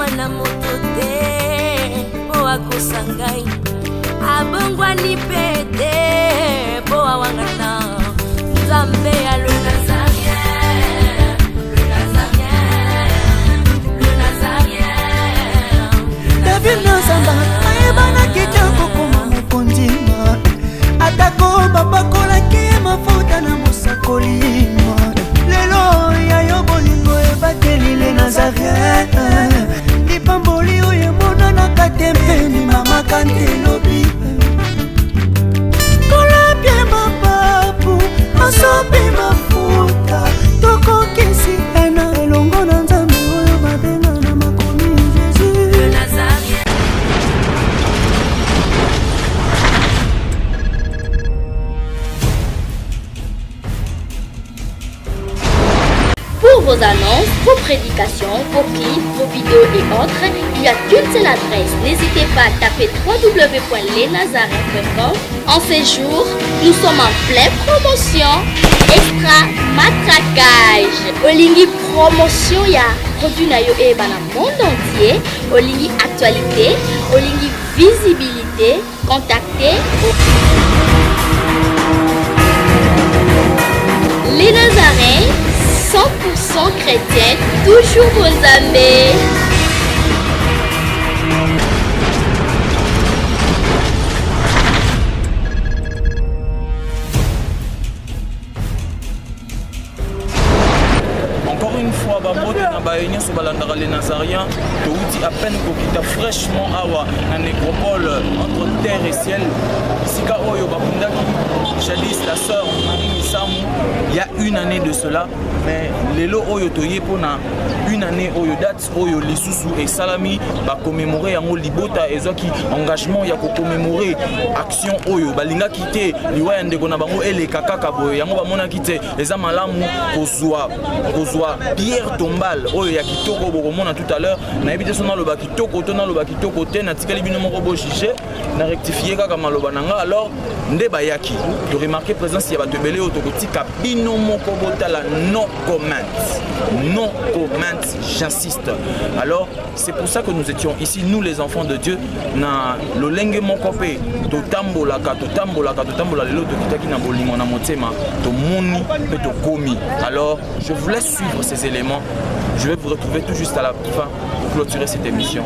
mwana moto te po akosa ngai abongwani pe te po awangata Nzambe ya le Nazarien, le Nazarien, le Nazarien. David Nzamba ayebana kitoko koma mokondima atako babakolaki mafuta na mosakolima lelo yayo bolingo ebateli le Nazarien lipamboli oyo emonanaka te mpeni mama kantelobi kolapie mapapu masopi mafuta tokokisi ena elongo na Nzambe oyo babenga na makomi Jésus le Nazarien. Pour vos annonces, vos prédications, vos clips, vos vidéos et autres, il y a qu'une seule adresse. N'hésitez pas à taper www.lesnazarins.com. En ces jours, nous sommes en pleine promotion. Extra matraquage. Olingi promotion ya produit na yo eba na monde entier. Olingi actualité, Olingi visibilité. Contactez les Nazarins. 100% chrétienne, toujours vos amis. Encore une fois, Bamote na baïnia sur balandara les Nazariens, Touti à peine kokita fraîchement awa na nécropole entre terre et ciel. Sika Oyo Babundaki, jadis la sœur Marie Missamu, il y a une année de cela, mais Lelo Oyo Toye Pona, une année Oyo date Oyo Lisusu et Salami, va commémorer en Libota et Zoki, engagement, il y a commémorer action Oyo, Balinga Kite, Liwa Ndegona Bango et les Kakakabo, Yango Bamona Kite, les Amalamu, Kozwa, Pierre Tombal, Oyo Yakitoko Boromona tout à l'heure, n'a évité son le Bakitoko, Tona le Bakitoko, Ten, Tikali Binomo Robo Chiché, n'a rectifié Kakamalobananga, alors Ndebayaki, de remarquer présence, il y a Batebele Otokotika, Binomo Kobotala, non comment, non comment, j'insiste. Alors, c'est pour ça que nous étions ici, nous les enfants de Dieu, na le lenge mokope, to tambolaka, lelo to kitaki na bolingo na motema, to moni, pe to komi. Alors, je vous laisse suivre ces éléments. Je vais vous retrouver tout juste à la fin pour clôturer cette émission.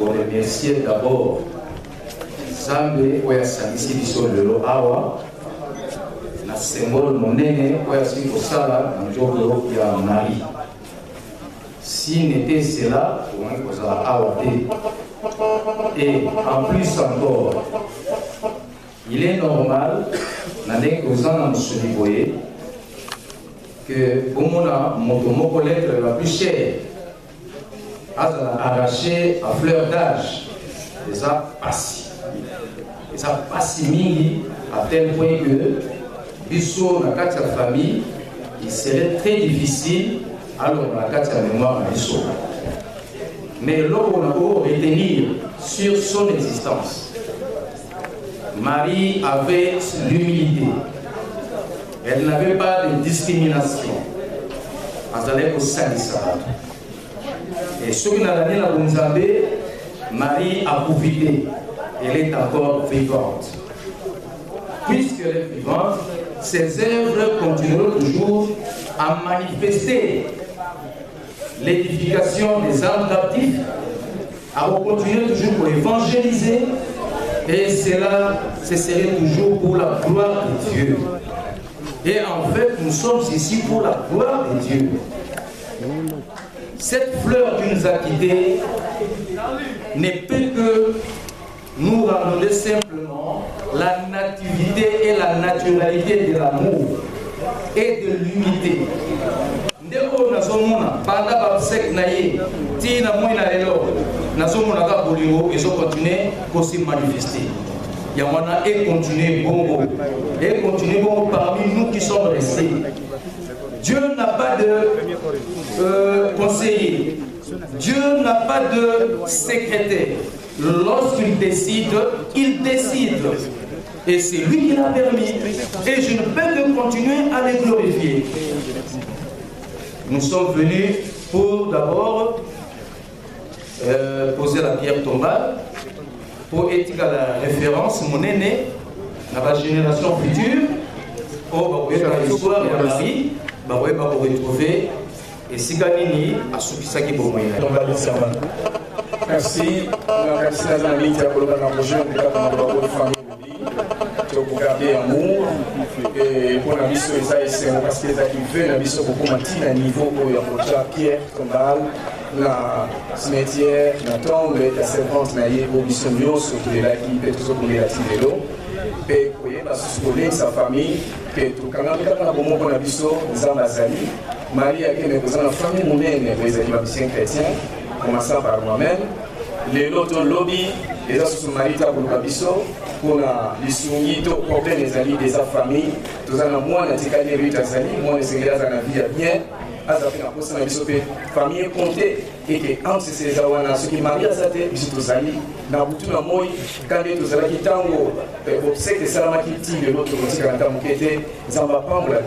Remercier d'abord Zambe oya sangisi biso lelo awa na symbole monene oya siko sala na njoko ya Marie. Si n'était cela, on aurait posé awa te. Et en plus encore, il est normal na ndenge kozana musuli boye que bomona motomoko lettre la plus chère arraché à fleur d'âge. Et ça passe. Et ça passe mingi à tel point que, biso na kati ya famille, il serait très difficile alors na kati ya mémoire na biso. Mais lorsqu'on a beau retenir sur son existence, Marie avait l'humilité. Elle n'avait pas de discrimination. Elle allait au Saint-Sabbat. Et ce qui n'a pas la Nzambe, Marie a profité. Elle est encore vivante. Puisqu'elle est vivante, ses œuvres continueront toujours à manifester l'édification des âmes captives, à continuer toujours pour évangéliser. Et cela, ce serait toujours pour la gloire de Dieu. Et en fait, nous sommes ici pour la gloire de Dieu. Cette fleur qui nous a quittés ne peut que nous ramener simplement la nativité et la naturalité de l'amour et de l'unité. Ndeko nazomona banda babsek na ye tina mwina lelo nazomona ka bolingo ezo continuer ko se manifester. Yamana et continuer bongo parmi nous qui sommes restés. Dieu n'a pas de conseiller. Dieu n'a pas de secrétaire. Lorsqu'il décide, il décide. Et c'est lui qui l'a permis. Et je ne peux que continuer à les glorifier. Nous sommes venus pour d'abord poser la pierre tombale, pour éthique à la référence, mon aîné, dans la génération future, pour l'histoire et la vie, pour retrouver et si Ganini a soupçonné qui pour moi. Merci. Merci à la ligne pour le projet de la famille. Pour garder amour et pour la mission c'est parce que la mission pour commenter à niveau pour la pierre tombale, la cimetière, la tombe, la servante naïe pour mission surtout là qui peut toujours pour les latiner l'eau et pour la soutenir sa famille que tout quand même pour la mission Zambazali Marie a été dans la famille monnaie les animateurs chrétiens commençant par moi-même les autres lobby les autres mariés pour la mission pour les soumis pour les amis des familles tous en moi on a dit qu'à les Tanzanie moi les Sénégalais en a vie bien à ça fait la poste na biso pe famille compté et que entre ces zawana ceux qui marient à ça te biso tozali na butu na moi quand les tozala kitango obsèque de salama kiti de l'autre côté quand on était zamba pambola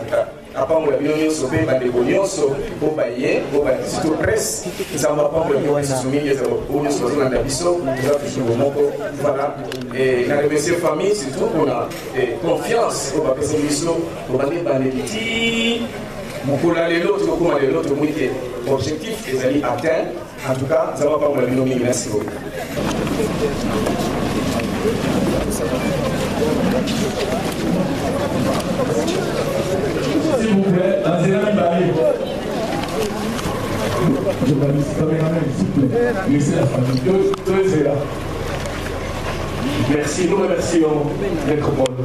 apambola bino nyonso pe bandeko nyonso obaye surtout presse zamba pambola bino soumis oyo sozolanda biso toza toujours moko voilà et na remercier famille surtout pour la confiance au bapesa biso obandi bandeki mokula lelo tokoma lelo tomoni ke objectif ezali atteint en tout cas zamba pambola bino mingi merci beaucoup. S'il vous plaît, la cérémonie va aller. Je vais laisser quand même, s'il vous plaît. Laissez la famille. Deux là. Merci, nous remercions Métropole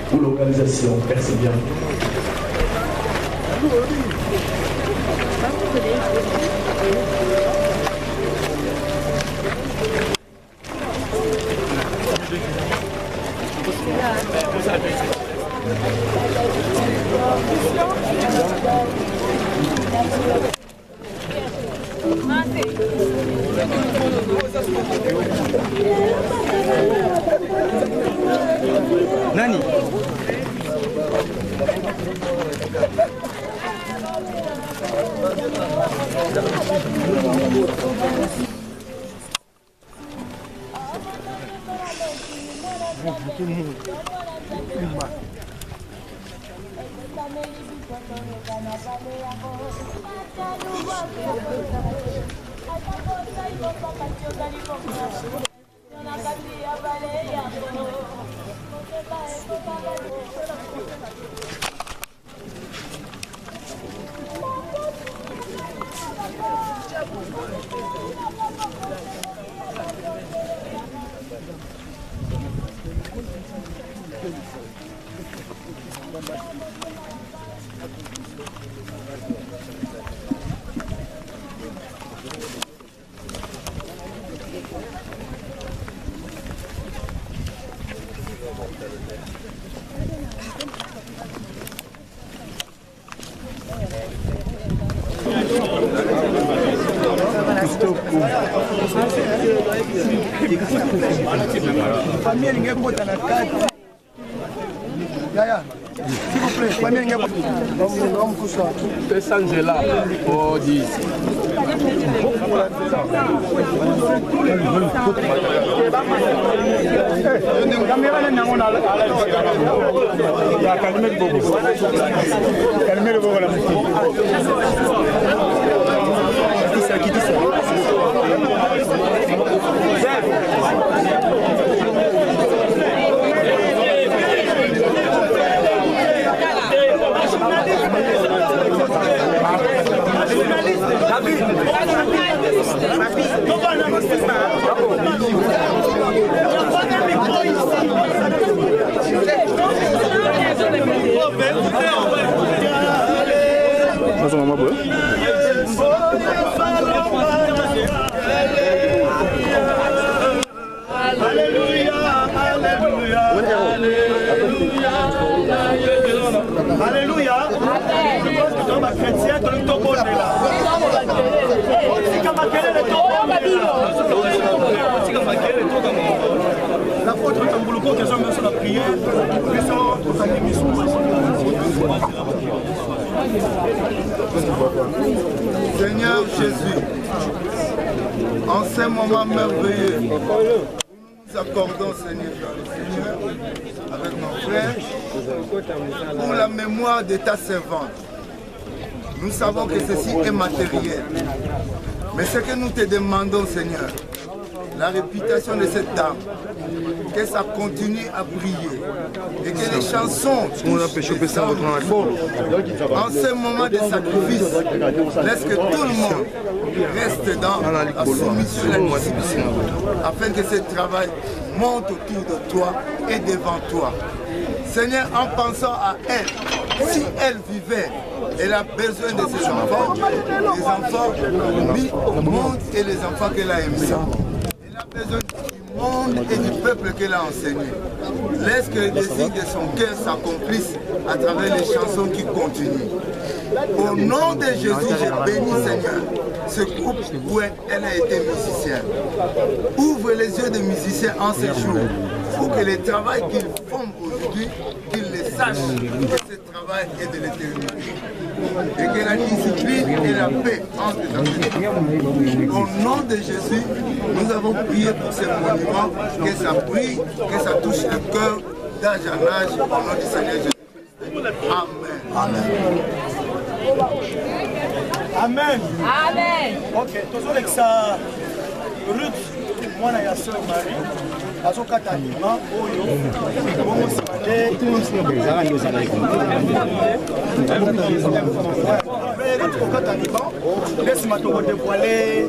pour l'organisation. Merci bien. Nani? Famille ninge kota na kati. Yaya. S'il vous plaît, famille ninge kota. C'est Angela pour 10. Caméra n'est pas là. Il y a calmé le bobo. Calmé le bobo là. Qui dit ça? Journaliste. Alléluia. Dans ma chrétien, dans le tombeau de là. La faute est un boulot que j'aime sur la prière. Seigneur Jésus, en ces moments merveilleux, nous accordons, Seigneur, avec nos frères, pour la mémoire de ta servante. Nous savons que ceci est matériel. Mais ce que nous te demandons, Seigneur, la réputation de cette dame, que ça continue à briller et que les chansons en ce moment de sacrifice, laisse que tout le monde reste dans la soumission et la discipline, afin que ce travail monte autour de toi et devant toi. Seigneur, en pensant à elle, si elle vivait, elle a besoin de ses enfants, les enfants mis au monde et les enfants qu'elle a aimés. Elle a besoin du monde et du peuple qu'elle a enseigné. Laisse que le désir de son cœur s'accomplisse à travers les chansons qui continuent. Au nom de Jésus, je bénis, Seigneur, ce groupe où elle a été musicienne. Ouvre les yeux des musiciens en ces jours pour que le travail qu'ils font aujourd'hui, qu'ils le sachent que ce travail est de l'éternité. Et que la discipline et la paix entre les deux. Au nom de Jésus, nous avons prié pour ces monuments, que ça brille, que ça touche le cœur d'âge en âge, au nom du Seigneur Jésus. Amen. Amen. Amen. Ok, toujours avec ça, Ruth, moi, la sœur Marie, azokata nyama oyo bongo sibade kokata liban laisse-moi te redévoiler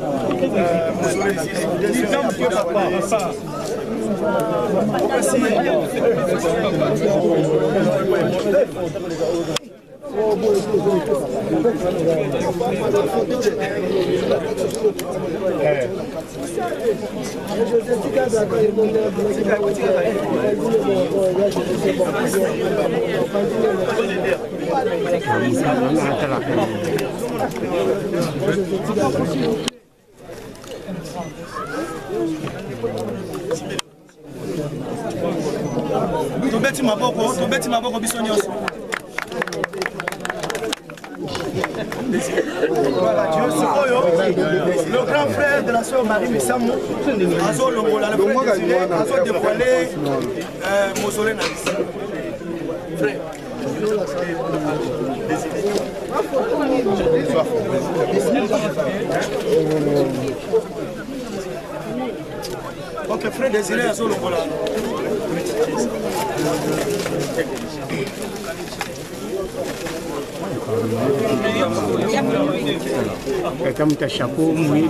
tobeti maboko biso nyonso. Voilà, Dieu Sikoyo, le grand frère de la sœur Marie Missamou, Azo Longola, le frère Désiré, Azo dévoilé mausolée Nancy. Frère. Ok, frère Désiré, Azo Longola. Comme ta chapeau, oui.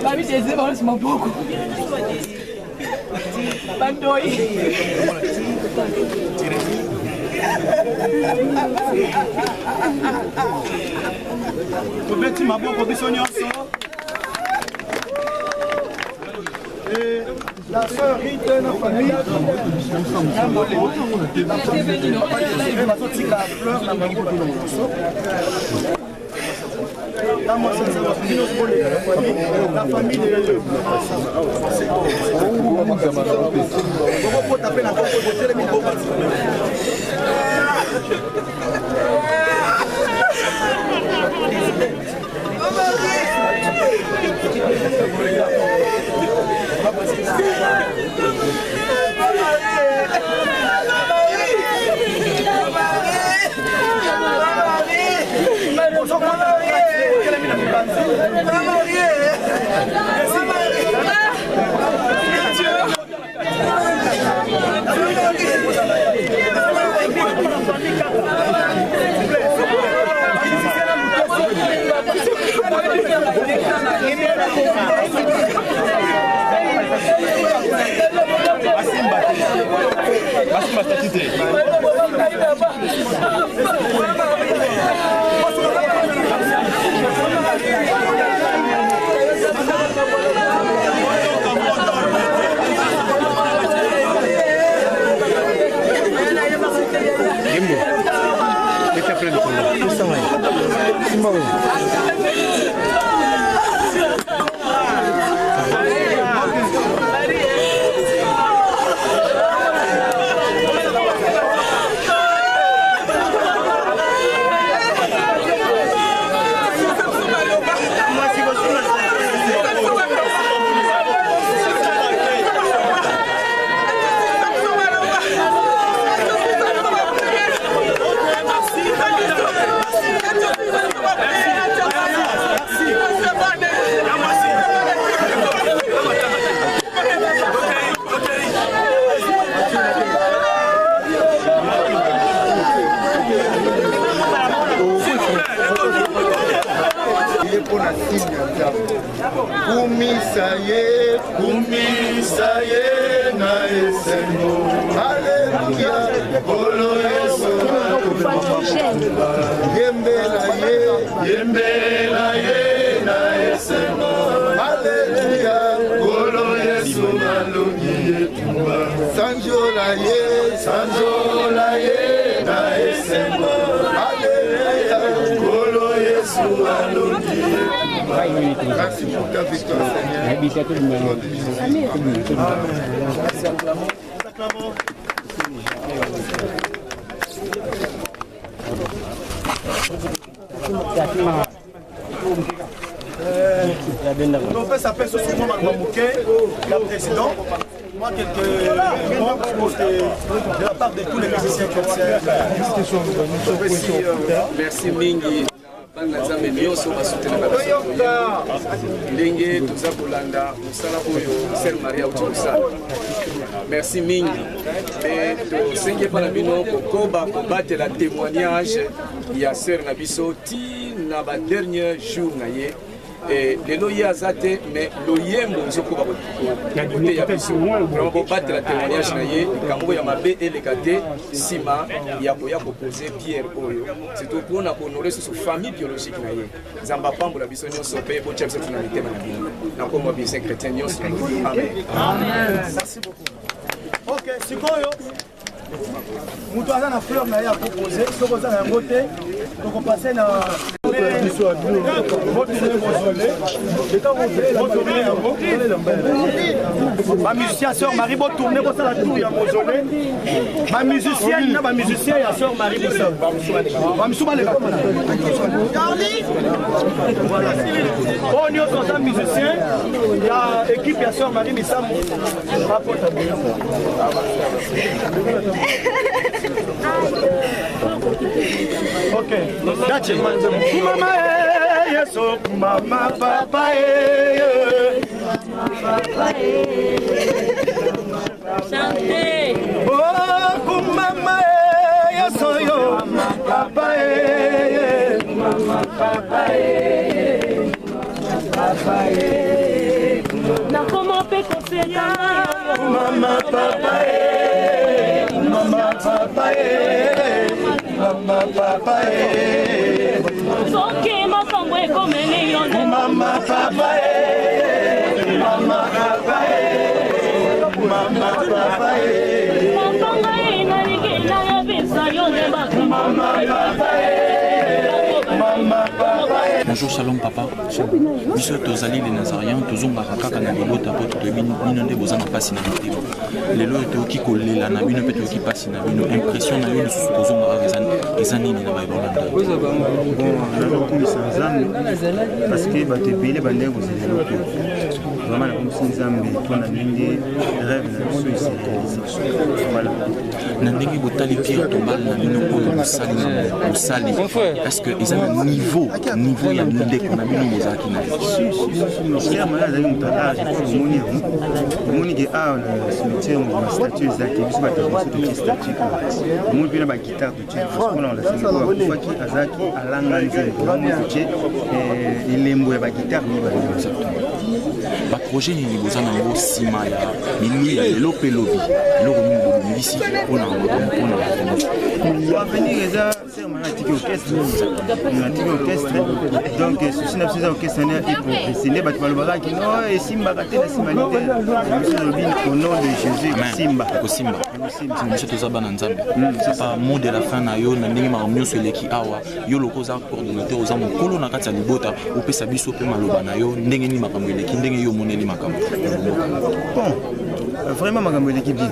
Mami Jésus, on se beaucoup. Bandoi. Tobeti maboko biso nyonso. Et la sœur Rite, la famille, la famille de kumisa ye na esengo. Alléluia, Kolo Yesu yembela ye na esengo. Alléluia, Kolo Yesu alongi etumba. Sanjola ye na esengo. Alléluia, Kolo Yesu alongi etumba. Merci pour ta victoire, Seigneur. Merci à on fait sa paix sur ce moment la président. Moi, quelques mots de la part de tous les musiciens chrétiens. Merci Mingi. Banazambe nyonso basutela ndenge tuza kolanda mosala oyo Sœur Maria Utukusa. Merci mingi et tosengi epa na bino kokoba kobatela témoignage ya Sœur na biso ti na badernier jour na ye lelo ye aza te mais loyembo ezokoba kote ya biso vraiment kobatela témoignage na ye likambo ya mabe eleka te nsima ya koya kopose pierre oyo surtout mpona kohonore susu famille biologique na ye nzambe apambola biso nyonso mpe botia biso tuna mitema na bino na nkombo ya biso chrétien nyonso amen. Merci beaucoup. Ok, sikoyo mutu aza na fleur na ye apropose soko oza na yango te tokopase na bamusicien Sœur Marie botourne bosala tour ya mausolée bamusicienne na bamusicien ya Sœur Marie bamisu baleka oyo nyonso aza musicien ya équipe ya Sœur Marie Misambo rapota ok dache mama yeso mama papa Chantez. Oh mama yeso yo papa papa papa na comment peut conseiller mama papa mama papa mama papa soki makambo ekomeli yo mama papa mama papa mama papa mapanga inalingi inayebisa yo nde mama papa mama papa. Bonjour, shalom papa. Biso tozali les Nazariens, tozongaka kaka na libota po toyebi bino nde bozanga pasi na motema. Lelo toyoki kolela na bino mpe toyoki pasi na bino. Impression na yo lisusu tozongaka eza nini na bayebolanda? nazokumisa nzambe parce que bato ebele bandenge kozela eloko vraiment nakomisi nzambe mpona ndenge rêve na biso eseréalise. Voilà. Na ndenge botali pierre tombale na bino oyo mosali est-ce que eza na niveau ya ndeko na bino bozalaki na Sœur Marie azali moto age omoni yango omoni ke awa na cimetière bastatue ezalaki biso bato biso totie statue omoni mpe na bagitare totie mpona olasengi oyo akufaki azalaki alanga nzembo omoni totie elembo ya bagitare mibale. baprojet nini boza nango nsima ya milili lelo mpe lobi eloko nini bobongisi mpona avenir eza Sœur Marie atiki orchestre donc souci na biso eza orchestre nde eprogresse nde bato balobakaki no esimbaka te na simanite biso elobi au nom de Jésus ekosimba biso toza bana nzambe pa mot de la fin na yo na ndenge makambo nyonso eleki awa yo loko oza coordonnateur oza mokolo na kati ya libota opesa biso mpe maloba na yo ndenge nini makambo eleki ndenge yo omoneli makambo bon vraiment makambo eleki bien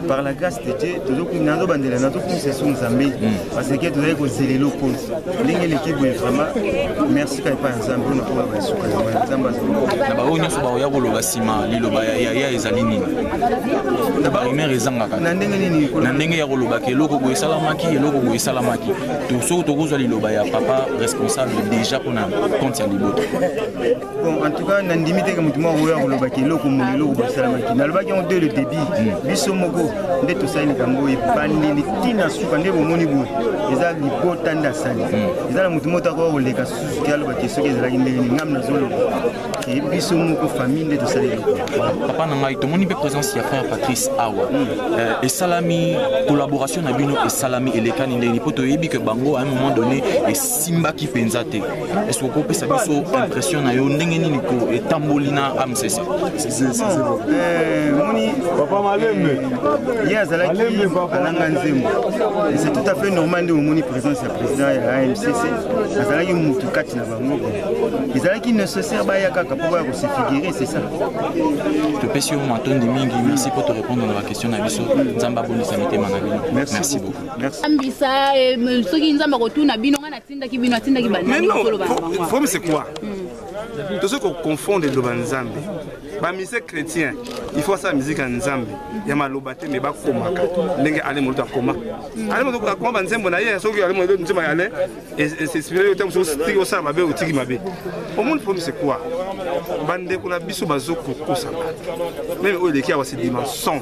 par la grâce de Dieu nazobandela nazokumisa so nzambe parce que tozali kozela eloko ndenge eleki boye vraiment merci ka epai ya nzambe mpona koba basuka nzambe na baoyo nyonso baoya koloba nsima liloba ya ezali nini na barimer ezangaka na ndenge nini na ndenge ya kolobaka eloko boye esalamaki eloko boye esalamaki soki tokozwa liloba ya papa responsable déjà mpona compte ya libota bon en tout cas nandimi teke motu moko oyo akolobaki eloko molo eloko boye esalamaki nalobaki yango dès le début biso moko nde tosali kango ebandeli ntina suka nde bomoni boye eza libota nde asali eza na motu moko tako koleka susuki alobaki soki ezalaki ndenge nini ngam nazoloba biso moko famille nde tosali papa na ngai tomoni mpe présence ya frère Patrice Awa esalami collaboration na bino esalami elekani ndenge mpo toyebi ke bango à un moment donné esimbaki mpenza te est-ce que okopesa biso impression na yo ndenge nini ko etamboli na AMCC moni papa malembe ye azalaki alanga nzembo et c'est tout à fait normal nde omoni présence ya président ya AMCC azalaki mutu kati na bango ezalaki nécessaire baya kaka mpo baya kosefigure c'est ça topesi yo matondi mingi merci pour te répondre na baquestion na biso nzambe abondisa mitema na bino merci beaucoup ambisa soki nzambe akotuna bino nga natindaki bino atindaki banforme c'est quoi tout ce qu'on confond de Nzambe ba musique chrétien il faut ça musique en Nzambe ya maloba te me ba komaka ndenge ale mo ta koma ale mo to koma nzembo na ye soki ale mo to nzema yale et c'est spirituel temps so stiki o sa mabe o tiki mabe au monde forme c'est quoi bande ko na biso bazoko kosa même o leki awa c'est des mensonges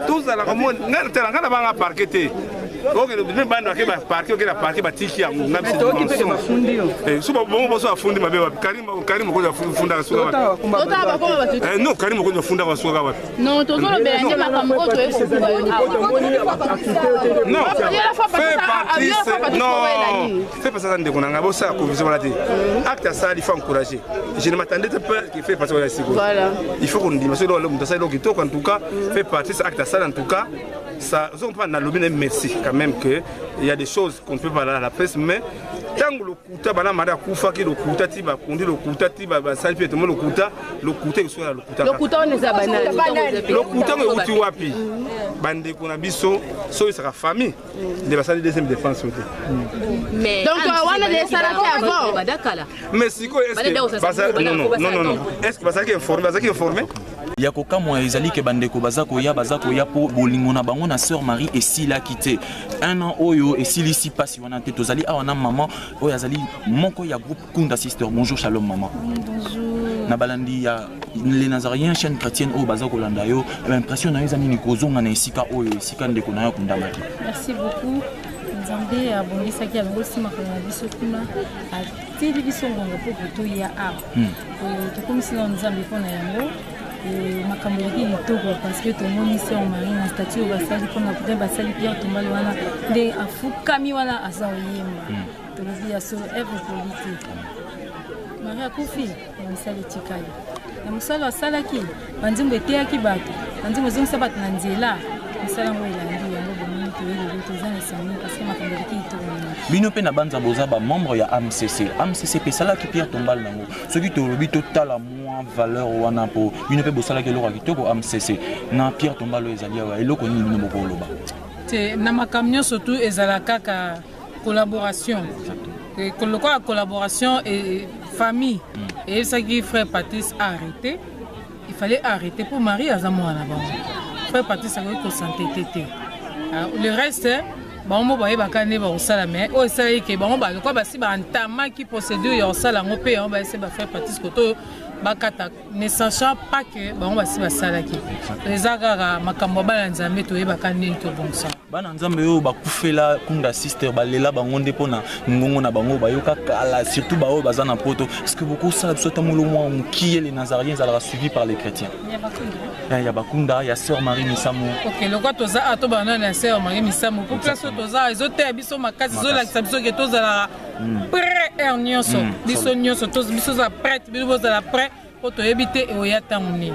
tous à la commune ngana banga parqueté. Ok, le bando a parqué, ok, la parqué, batiki, on a fait des mensonges. Souvent, bon, on va fonder ma belle. Karim, on va fonder la soirée. Non, Karim, on va fonder la soirée. Non, tout le monde est bien, ma femme, non, fais partie, non, fais pas ça dans des qu'on a bossé à conviction la tête. Acte à ça, il faut encourager. Je ne m'attendais pas qu'il fait passer à la sécurité. Il faut qu'on dise, monsieur l'homme de ça, en tout cas, fait partie, acte à ça, en tout cas. Ça, on peut pas merci quand même que il y a des choses qu'on ne peut pas parler à la presse, mais tant que le kuta bana mara kufa ki le kuta tiba kundi le kuta tiba ba salpi tout le kuta soit le kuta on est banal le kuta me uti wapi bande kuna biso so sera famille de la salle deuxième défense mais donc on a des salariés avant badakala mais siko est-ce non est-ce que basaki informé yakoka moi ezali ke bandeko bazako ya po bolingo na bango na sœur Marie et Sila quitté un an oyo et Silisi passe wana te tozali awana maman oyo azali moko ya groupe Kunda Sister. Bonjour shalom maman. Bonjour na balandi ya les Nazariens chaîne chrétienne oyo bazako landa yo impression na ezani ni kozonga na esika oyo esika ndeko na yo Kunda Marie. Merci beaucoup Nzambe abongisaki yango sima kana biso kuna ateli biso ngongo po to ya a tokomisi na Nzambe pona yango makambo yaki litoko parce que tomoni sœur Marie na statue basali mpona peut basali Pierre Tombali wana nde afukami wana aza oyemba tolobi ya so eve politique Marie akufi ya misala etikali na mosala asalaki banzembo eteyaki bato banzembo ezongisa bato na nzela misala yango elandi yango bomini toyeli toza na sami parce que makambo yaki litoko bino pe na banza boza ba membre ya AMCC pe salaki Pierre Tombali nango soki tolobi totala moins valeur wana po bino pe bosala ke lora kitoko AMCC na Pierre Tombali ezali awa eloko nini bino bokoloba te na makamyo surtout ezala kaka collaboration et la collaboration et famille et ça qui frère Patrice a arrêté il fallait arrêter pour Marie Azamo à la bande frère Patrice a eu santé tété le reste bango baye bakane ba osala mais o esala ke bango ba ko ba si ba ntama ki procédure ya osala ngo pe ba ese ba faire Patrice koto bakata ne sachant pas que bango ba si ba sala ki les agara makambo ba Nzambe to yeba kane to bonsa bana Nzambe yo bakufela Kunda Sister balela bango nde pona ngongo na bango bayoka kala surtout ba o bazana poto est-ce que beaucoup ça soit molo moi qui est les Nazariens ça sera suivi par les chrétiens il y a Bakunda il y a sœur Marie Misamo OK le quoi toza ato bana na sœur Marie Misamo pour place toza ezote biso makasi zola kisabiso ke toza la pré nyonso biso nyonso toza biso za prêtre biso za la prêtre poto ebite e oyata muni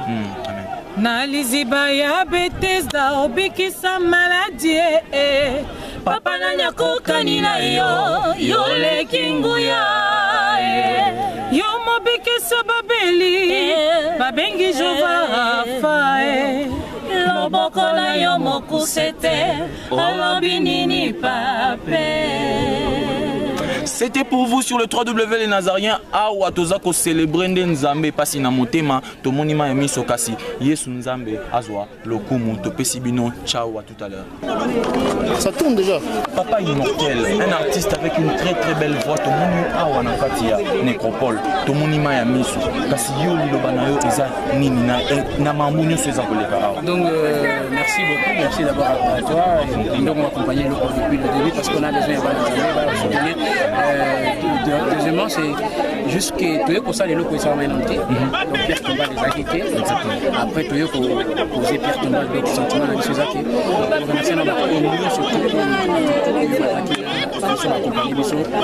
na liziba ya Bethesda obikisa maladie papa na nyako kanina yo le kinguya yo mobikisa babeli babengi Jova Rafa loboko na yo mokusete olobi nini pape C'était pour vous sur le 3W les Nazariens. Awa tozako célébrer Nzambe pasi na motema to monima yami sokasi. Yesu Nzambe azwa lokumu to pesibino. Ciao à tout à l'heure. Ça tourne déjà. Papa immortel, un artiste avec une très belle voix. To moni awa na katia nécropole. To monima yami so kasi yo lobana yo eza nini na mamunyo so eza koleka awa. Donc merci beaucoup, merci d'abord à toi et donc on va accompagner le cours depuis le début parce qu'on a besoin de soutenir. Deuxièmement, c'est juste que tu es pour ça les locaux sont maintenant donc Pierre Tomba les a quittés. Après tu es pour poser Pierre Tomba avec sentiment dans les choses qui remercier notre communauté surtout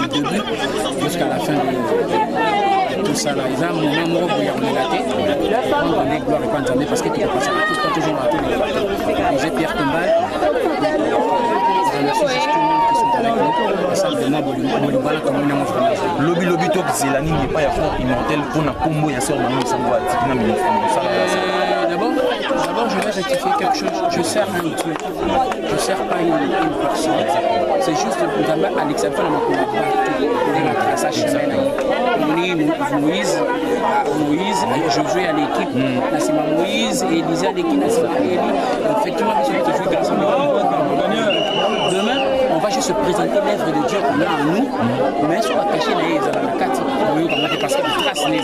du début jusqu'à la fin de tout ça là. Ils ont un moment où il y a une tête. On donne gloire et pas Nzambe parce que tu peux pas toujours rater poser Pierre Tomba. Lobby lobby top Zélani n'est pas fort immortel pour na combo ya sœur Manu Sango Atikina ministre. D'abord je vais rectifier quelque chose. Je sers un Dieu. Je sers pas une personne. C'est juste Nzambe Alexandre na makola na traçage chemin. Moïse, Josué à l'équipe, Nassima Moïse et Élisée à l'équipe, Nassima Eli. Effectivement, celui qui joue grâce à demain, on va juste se présenter l'œuvre de Dieu qu'on a en nous, mais sur la cachée les Zalakati, parce que trace les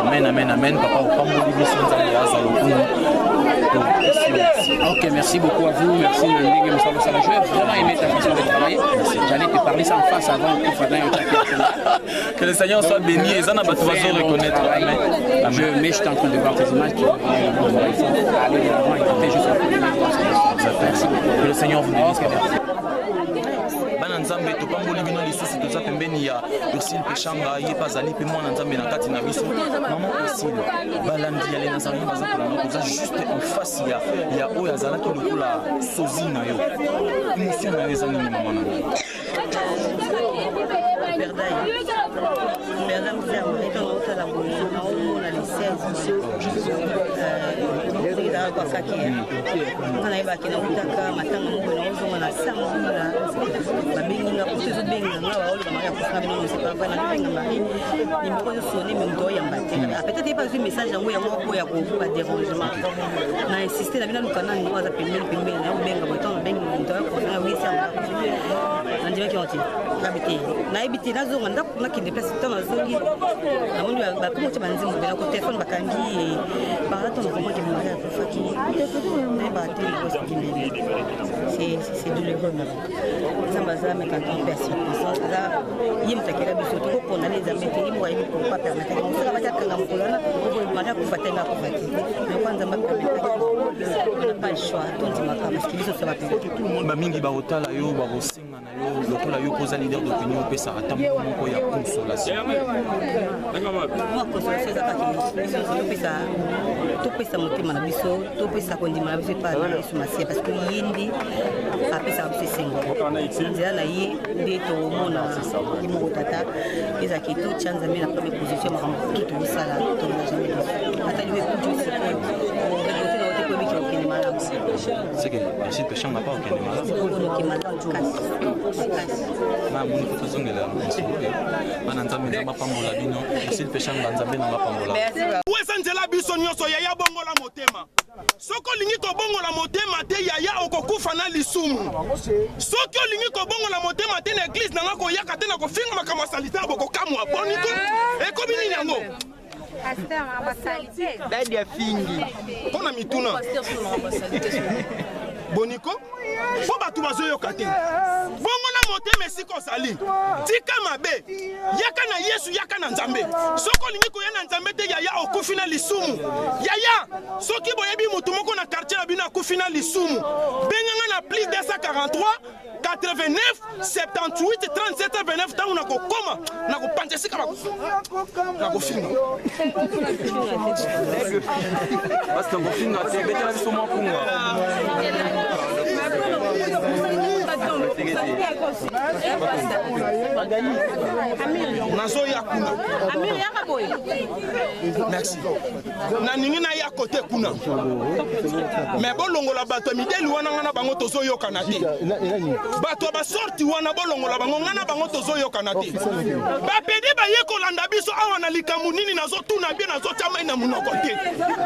Amen, amen, amen, papa, au ok, merci beaucoup à vous, merci Nandé, je vais vraiment aimé ta façon de travailler. J'allais te parler sans face avant qu'il fasse que le Seigneur soit béni et ça n'a pas de façon de reconnaître. Mais je suis en train de voir tes images qui vont aller de l'avant et peut-être juste que le Seigneur vous bénisse. Nzambe to pamboli bino lisusu toza pembeni ya Ursile Pechanga ye pazali pe mwana Nzambe na kati na biso maman Ursile balandi ya les Nazariens bazakola na toza juste en face ya oyo azalaki lokola sozi na yo émotion na yo eza nini maman na babenginga po tozobenga nga baolo bamaka kosana bino mosepa bana benga mari nimoko ezosone me moto oyamba te peut-être ye pas message yango yango okoya koba dérangement na insiste na bino luka nani aza pembeni na obenga boton obengi moto oya kosana wisanga nandimaki yango te nabi te nayebi te nazonga ndako nakende place ntango nazongi namoni bakomo te banzembo bela ko telefone bakangi barato nakomaki mari akofaki nayeba te c'est douloureux nzambe aza metaka mpe ya circonstance aza ye moto akela biso tokokondana nzambe te ye moko ayebi pourkoi permetaki mosala bati akanga mokolo wana mari akufa te nga akufa te mekwa nzambe apermetaki ona pas le choix tondimaka parce que biso so bapermetaki bamingi baotala yo bakosenga na yo lokola yo koza leader d'opinion opesaka ta moko ya consolation mwa consolation eza kaki biso topesa motema na biso topesa kondima na biso epa na yesu masiya parce que ye nde apesaka biso esengo nzela na ye nde tomona ye moko tata ezalaki totya nzambe na première position makambo ki tozosala tolona jamai ata liwe kutu sikoyo rekote na ote koyebiki okende malamu seke Ursile Pechanga pa okende malamu moni po tozongela bana nzambe nzambe apambola bino Ursile Pechanga nzambe na bapambola eza nzela biso nyonso yaya bongola motema soki olingi kobongola motema te yaya okokufa na lisumu soki olingi kobongola motema te na eglise nanga koyaka te na kofinga makambo ya salite ya bokokamwa boniko ekomi nini yango dadi ya fingi mpo na mituna boniko fo bato bazoyoka te bongola motema esika osali tika mabe yaka na yesu yaka na nzambe soki olingi koya na nzambe te yaya okufi na lisumu yaya soki boyebi motu moko na quartier na bino akufi na lisumu benganga na plus 243 89 78 37 29 ntango nakokoma nakopanja esika nakofinga basi nakofinga te betela biso mwakunga nazoya kuna merci naningi na ya kote kuna mais bolongola bato mideli wana ngana bango tozoyokana te bato basorti wana bolongola bango ngana bango tozoyokana te bapede baye kolanda biso awa na likambo nini nazotuna bie nazotyama na munoko te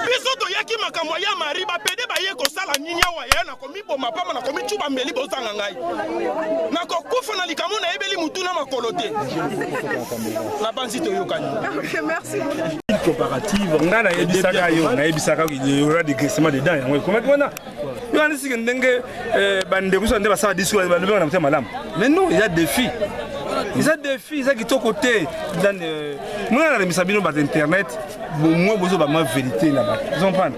biso toyaki makambo ya mari bapede baye kosala nini awa ya nakomiboma pamba nakomicuba mbeli bozanga ngai nakokufa na likambo na yebeli mutu na makolo te na banzi toyokani merci comparative ngana yebisaka yo na yebisaka il y aura des glissements dedans yango comment wana yo anisi ke ndenge bande kuso ndeba sa discours ba lobanga na mtema malamu mais non il y a des filles ils ont quitté côté dans moi la misabino ba internet moi bozo ba ma vérité là-bas ils ont pas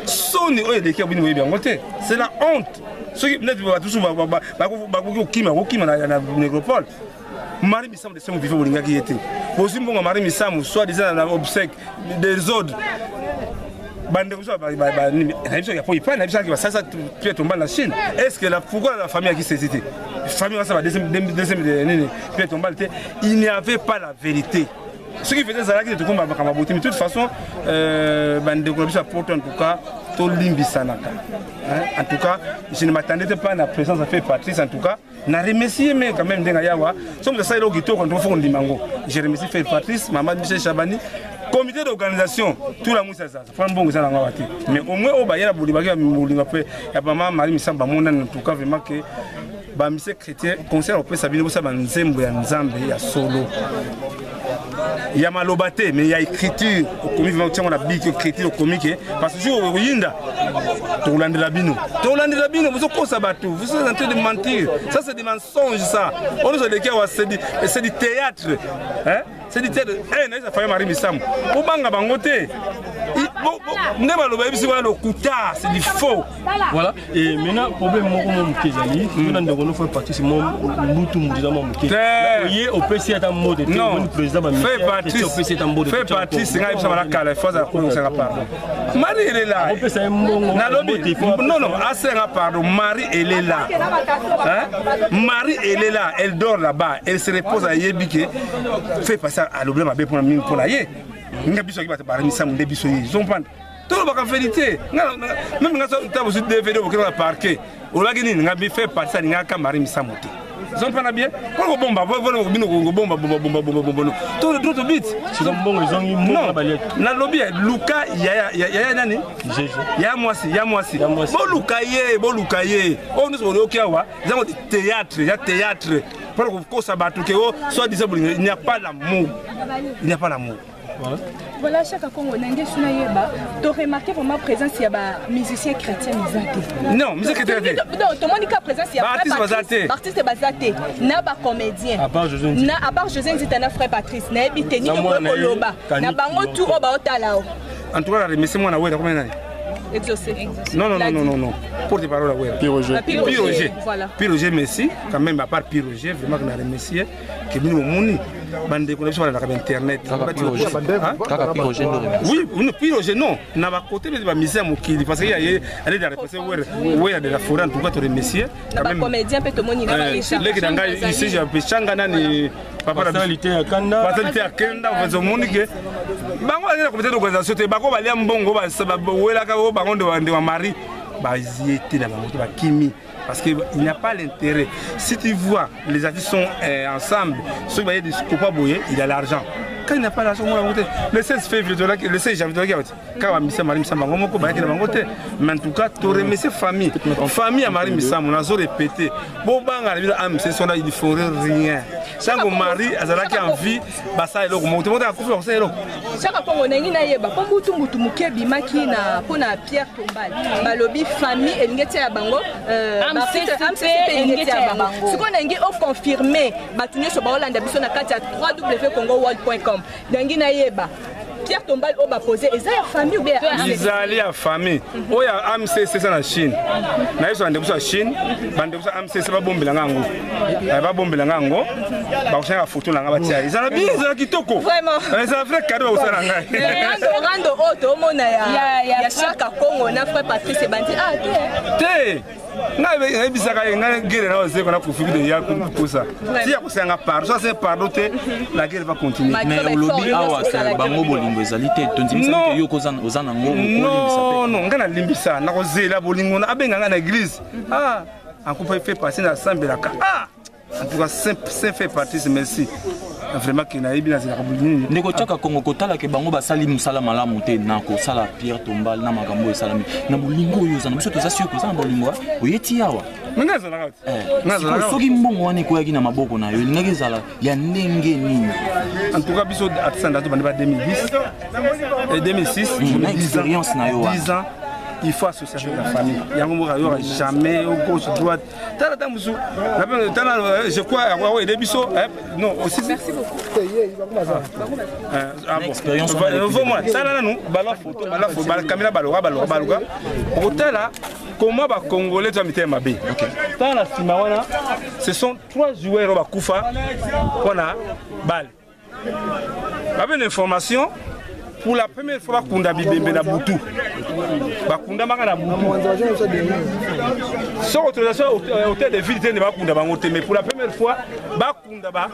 soni oyo de kia bino bien côté c'est la honte ceux qui peut-être va toujours ba kima na nécropole Marie Missam de Semo vivant Bolinga qui était. Aussi bon Marie Missam soit disant dans l'obsèque des autres. Bande ça tu es tombé en Chine. Est-ce que pourquoi la famille qui s'est citée? La famille ça va deuxième puis tombé il n'y avait pas la vérité. Ce qui faisait ça là qui comme Kamabuti mais de toute façon bande de ça porte en tout cas to limbisanaka. En tout cas, je ne m'attendais pas à la présence de Patrice en tout cas. Na remercié mais quand même denga yawa. Somme ça ilo kito quand on fait ndimango. Je remercie Patrice, Maman Michel Chabani, comité d'organisation, tout la moussa ça. Femme bon ça na wati. Mais au moins au bayela bolibaki ya mulinga pe ya maman Marie Misamba mona en tout cas vraiment que ba mise chrétien concert au pe sabino ça ba nzembo ya nzambe ya solo. Il y a malobate mais il y a écriture au comique on a bic écriture au comique parce que jour au yinda Tolande Labino vous êtes ça bateau vous êtes en train de mentir ça c'est des mensonges ça on nous a dit que c'est du théâtre hein c'est du théâtre ça fait Marie Missam au banga bangote c'est du faux. Voilà. Et maintenant, problème mon Kezali, nous faire partie c'est mon Moutou Moudizama Mouké. Voyez au PC à un mot de non, président fais partie, c'est grave ça va la cale, faut ça commencer à parler. Marie elle est là. Non, assez pardon, Marie elle est là. Hein? Marie elle est là, elle dort là-bas, elle se repose à Yébike. Fais passer à l'oblème à pour la pour la yé. Nga biso ki ba ta Missam de biso yi ils ont pas tout le bac vérité même nga so ta aussi de vidéo que dans le parquet o la gini nga bi fait partie nga ka Marie Missam moté ils ont pas bien ko bomba bomba tout le droit bit c'est un bon ils ont eu mon balette na lobby Luka ya nani ya mwasi bo Luka ye on nous on okawa ils ont théâtre pour que ça batte que soit disant il n'y a pas l'amour Voilà, chaque Congo, tu remarqué vraiment la présence de musiciens chrétiens. Non, musiciens chrétiens. Non, tout le monde a présence de artistes basatés, na ba comédien. À part José Nzitana frère Patrice, na habité ni Koloba, na bango tout au baotala. En tout cas, remercie moi na wera combien d'années? Exaucé. Non. Porte-parole à Wera. Piroger, merci. Quand même, à part Piroger, vraiment, on a remercié. Que nous, on bande de connexion sur Internet. Oui, Piroger, non. On a côté de la mise à Moukili. Parce qu'il y a des réponses Wera de la forêt, en tout cas, tu remercies. Quand même, comédien, peut-être, mon ici, j'ai un peu Changana. Papa, fatalité à Kanda, vous avez monique. Bango la comité d'organisation, bango ba liam bongo ba wela ka bango de mari ba yété na bango ba kimi parce que il n'y a pas l'intérêt. Si tu vois les artistes sont ensemble, ceux qui va des copains boyer, il a l'argent. Quand il n'a pas l'argent, le 16 février, le 16 janvier, quand on a mis ça, Marie Missam, mais en tout cas, tu remercies famille. Famille à Marie Missam, on a répété. Bon, il ne faut rien. Chaque mari, qui a envie, ça est là. Chaque fois on a une comme tout muke bimaki na pona Pierre Tombal. Balobi famille et ngeti ya bango ce qu'on a ngi confirmé batunye so ba Hollande biso na kati ya www.congoworld.com. Dangi na yeba Pierre Tombal oba posé et ça la famille ou bien ils allaient à famille oya AMC c'est ça la Chine na yeso ande busa Chine bande busa AMC c'est ba bombela ngango ba usanga photo langa batia ils allaient bien ils allaient kitoko vraiment ça vrai cadeau usanga ngai rando auto mona ya chaque Congo na frère Patrice bandi te ngai bisaka ngai guerre na ose kona kufi de ya kusa si ya kusenga pardon ça c'est pardon te la guerre va continuer mais au lobby awa c'est bango bolingo ezalité tonzi que yo kozana ozana ngo non non ngana limbisa na kozela bolingo na abenga ngana église en coupe fait passer na sambe la en tout cas c'est fait partie merci vraiment qu'il n'a bien la kabulini ndeko chaka kongo kotala ke bango basali musala malamu te na ko sala pierre tombal na makambo esalami na bolingo yo zana biso tozasio ko zana bolingo oyeti yawa ngaza na ngaza soki mbongo wane ko yaki na maboko na yo ngeke zala ya ndenge nini en tout cas biso atsanda to bande ba 2010 et 2006 une expérience na yo 10 ans il faut associer avec la famille. Il y a un moment où jamais au gauche droite. Je crois avoir des bisous. Non, aussi. Merci beaucoup. Expérience. Moi, ça là nous, bala photo, caméra baloga. Hôtel là, comment va Congolais tu as mis ma bé. OK. Dans la Simawana, ce sont 3 joueurs au Bakoufa. On a balle. Avec l'information pour la première fois Bakunda Bibembe na Boutou. Bakunda maka na Boutou. Sans autorisation hôtel de ville de Bakunda bangote mais pour la première fois Bakunda ba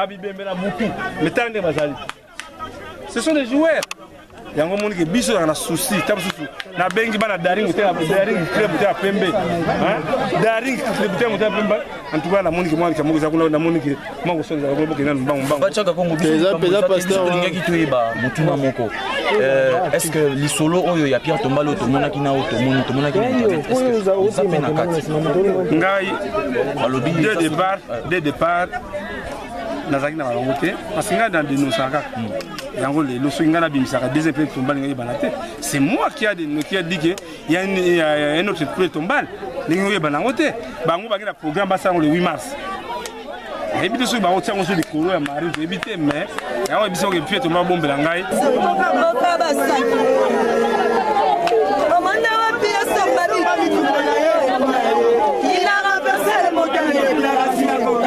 Bibembe na Boutou. Mais tant de bazali. Ce sont des joueurs. Yango moni ke biso na souci tabusu na bengi bana daring club ta pembe hein daring club ta pembe en tout cas na moni ke moi kamugo za kuna na moni ke mango so za ko na mbang bachaka kongo peza pasteur ngaki tuiba mutuna moko est-ce que lisolo oyo ya Pierre Tombalo to mona kina o to mona kina est-ce que ça fait na kati ngai alobi de départ nazaki na bangote parce que ngai dans dénonçaka yango le swinga na bimisaka deuxième prix tombal ngai banate c'est moi qui a dit que il y a un autre prix tombal ngai banangote bango bakina programme basa le 8 mars et puis so ba otia ngo so de kolo ya mari éviter mais yango biso ke prix tombal bombela ngai il a renversé le moteur de la synagogue.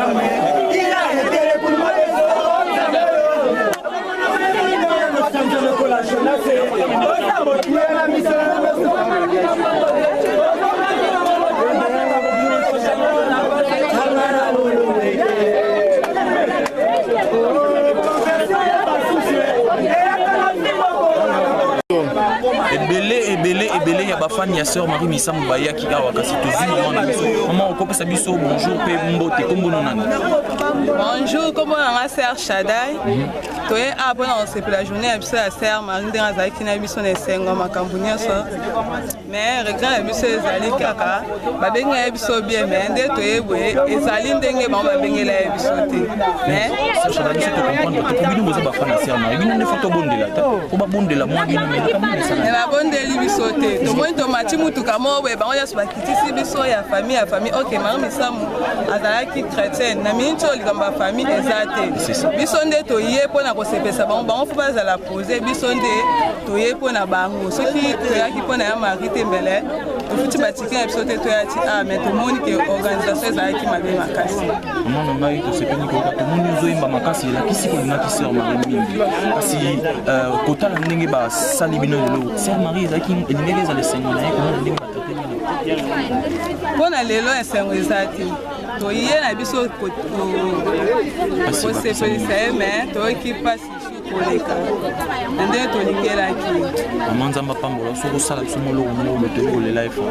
ebele ya bafani ya sœur Marie Missa Mubaya ki awa kasi tozuma na biso maman okopesa biso bonjour pe mbote kombono nani bonjour comment on sœur Shaddai toye apona on c'est la journée biso ya sœur Marie ndenge azaki na biso na sengo makambo nyonso mais regret ya biso ezali kaka babengi ya biso bien mais nde toye boye ezali ndenge bango babengela ya biso te mais sœur Shaddai biso to comprendre to komino boza bafani ya sœur Marie bino ne foto bondela ta ko ba bondela mwa bino mais kamona ça na bondeli biso te tomoni tomati mutuka moko boye bango nyonso bakitisi biso ya famille ok Marie Missa azalaki chrétienne na miniti oyo likambo ya famille eza te biso nde toye mpona kosepesa bango fo bazala pose biso nde toye mpona bango soki toyaki mpona ya Marie te mbele tofuti batiki na biso te toyati mais tomoni ke organisation ezalaki mabe makasi mama na ngai tosepeli koyoka tomoni ozoyemba makasi elakisi kolingaki sœur Marie mingi kasi kotala ndenge basali bino lelo sœur Marie ezalaki elingaki ezala esengo na ye komona ndenge batate bino mpona lelo esengo eza te toye na biso kosepelisa ye mais toyoki mpasi koleka nde tolingelaki mama nzambe apambola soki osala biso moloko moko toyei kolela efo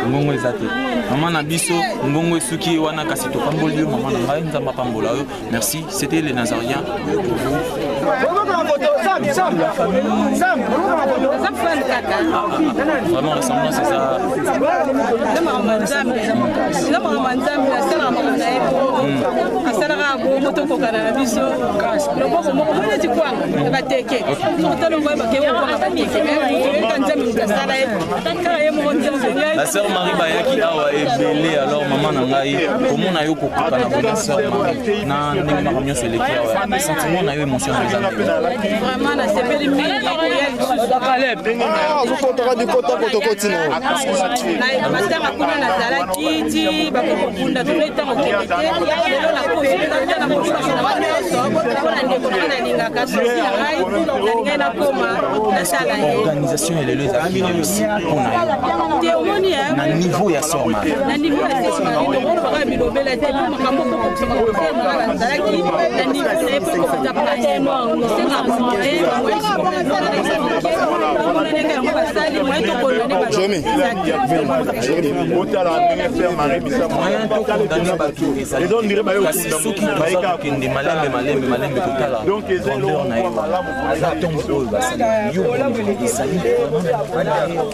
ngongo eza te mama na biso ngongo esuki wana kasi topamboli yo mama na ngai nzambe apambola yo merci c'était les Nazariens pour vous vraiment ressemblance c'est ça la sœur Marie bayaki awa ebele alors maman na ngai comment na yo kokoka na bonne sœur Marie na ndenge makambo nyonso eleki awa sentiment na yo émotion vraiment na sepeli mingi matanga kuna nazalaki ti bakokofunda toloi ntango kende te lelo nakofuna ndeko na nalingaka sosi na ngai nalingai nakoma nasala ye organisation elelo ezalaki réussi mpona yo na niveau ya sœur Marie. Na niveau ya sœur Marie, donc on va bilobela te makambo ko kusema bazalaki na niveau na po ko tapana tellement c'est na monter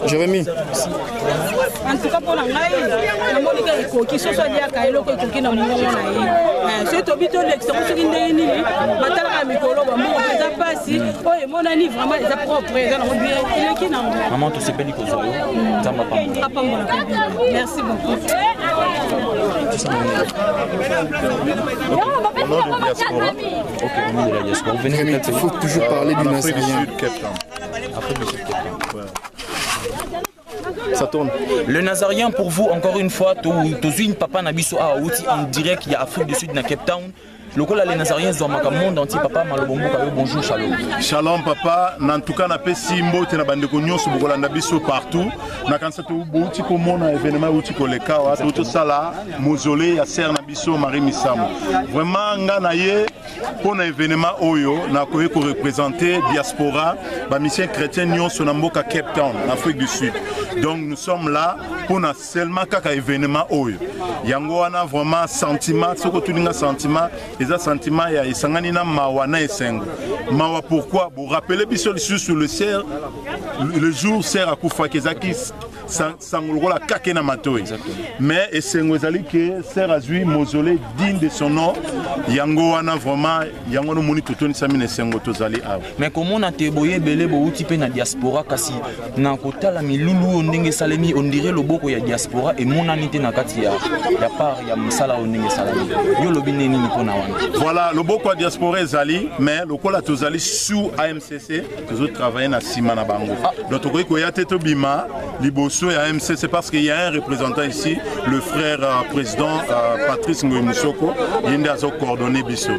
Jérémy. En tout cas pour la Monica qui se soit dit à Kailo qui n'a c'est au bito l'extérieur qui n'est ni batala mikolo ba mo pesa pasi oye mon ani vraiment les propres présents il est qui n'a maman tu sais pas liko zo zamba pamba merci beaucoup Il faut toujours parler du Nazarien. Ça tourne. Le Nazarien pour vous, encore une fois, Tozuine Papa Nabiso a outi en direct, il y a Afrique du Sud, dans Cape Town. Le col les Nazariens sont dans le monde entier. Papa Malobombo, bonjour, shalom. Shalom, papa. En tout cas, na pesi mbote na bande konyo so bokola na biso partout. Na kansa to bouti ko mona événement outi ko le ka wa to sala mausolée ya ser na biso Marie Misamo. Vraiment nga na ye pour un événement oyo na ko représenter diaspora ba mission chrétien nyonso na mboka Cape Town, Afrique du Sud. Donc nous sommes là pour na seulement kaka événement oyo. Yango wana vraiment sentiment, soko tulinga sentiment, les sentiments ya isangani na mawa na esengo. Mawa pourquoi? Vous rappelez biso sur le ser le jour ser akufa kezaki sangolola kakena matoi. Mais esengo ezali que ser azui mausolée digne de son nom. Yango wana vraiment yango no moni totoni sami na esengo tozali awa. Mais comment na te boye belé bo uti pe na diaspora kasi na kotala milulu ndenge salemi on dirait loboko ya diaspora et monanité na kati ya part ya msala ndenge salami. Yo lobine nini pona wana. Voilà, loboko ya diaspora ezali mais lokola tozali sous AMCC toujours travailler na sima na bango. Donc tokoki ko ya teto bima liboso ya AMCC parce qu'il y a un représentant ici, le frère président Patrice Ngoymusoko, yende azo coordonner biso.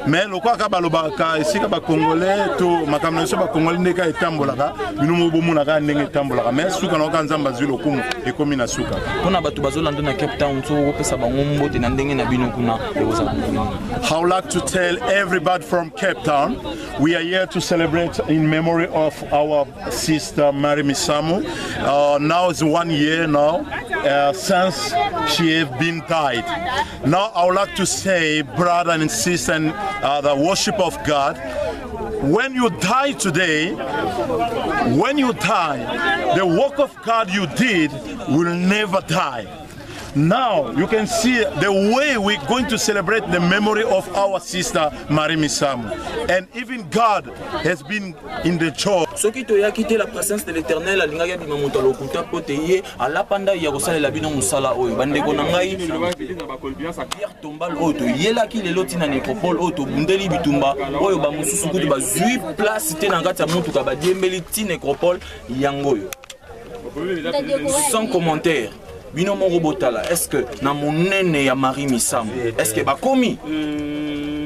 Mais lokola ka balobaka ici ka ba congolais to makamna so ba congolais ndeka etambolaka bino mo bomonaka ndenge etambolaka mais suka na ka nzamba zwi lokumu ekomi na suka. Pona bato bazolanda na Cape Town so kopesa bango mbote na ndenge na bino kuna ewoza. I would like to tell everybody from Cape Town, we are here to celebrate in memory of our sister Marie Misamo. Now it's 1 year now since she has been died. Now I would like to say, brother and sister, and the worship of God, when you die today, the work of God you did will never die. Now you can see the way we're going to celebrate the memory of our sister Marie Misamo, and even God has been in the job. Ce qui te a quitté la présence de l'Éternel, la linga bi mamuta lokuta poteye ala panda ya kosala la bino musala oyo bande ko nangai Pierre tombal oyo to yela ki lelo tina nécropole oyo to bundeli bitumba oyo ba mususu kutu ba zui place te na ngati ya mutu ka ba diembeli ti nécropole yango yo. Sans commentaire. Bino mon robotala, est-ce que na monene ya Marie Misamo, est-ce que ba komi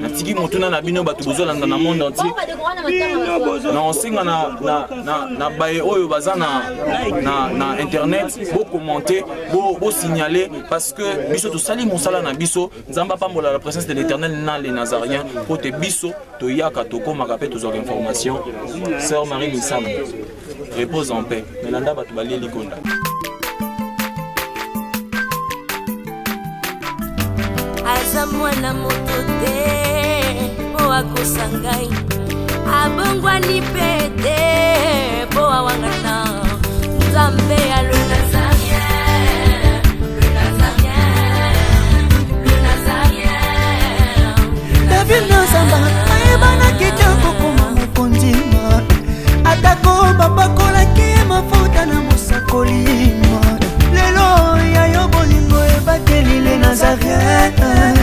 na tiki motuna na bino batu bozola na monde entier. Non singa na baye oyo bazana na internet, bo commenter, bo signaler parce que biso to sali mosala na biso, nzamba pambola la présence de l'Éternel na les Nazariens, côté biso to yaka to koma kapé to zor information. Sœur Marie Misamo, repose en paix. Melanda batu bali likonda. Aza mwana moto te po akosa ngai abongwani pete po awangana Nzambe ya le Nazarien, le Nazarien, le Nazarien. David Nzamba ayebana kitoko koma mokondima atako babakolaki mafuta na mosakolima lelo ya yo bolingo ebateli le Nazarien.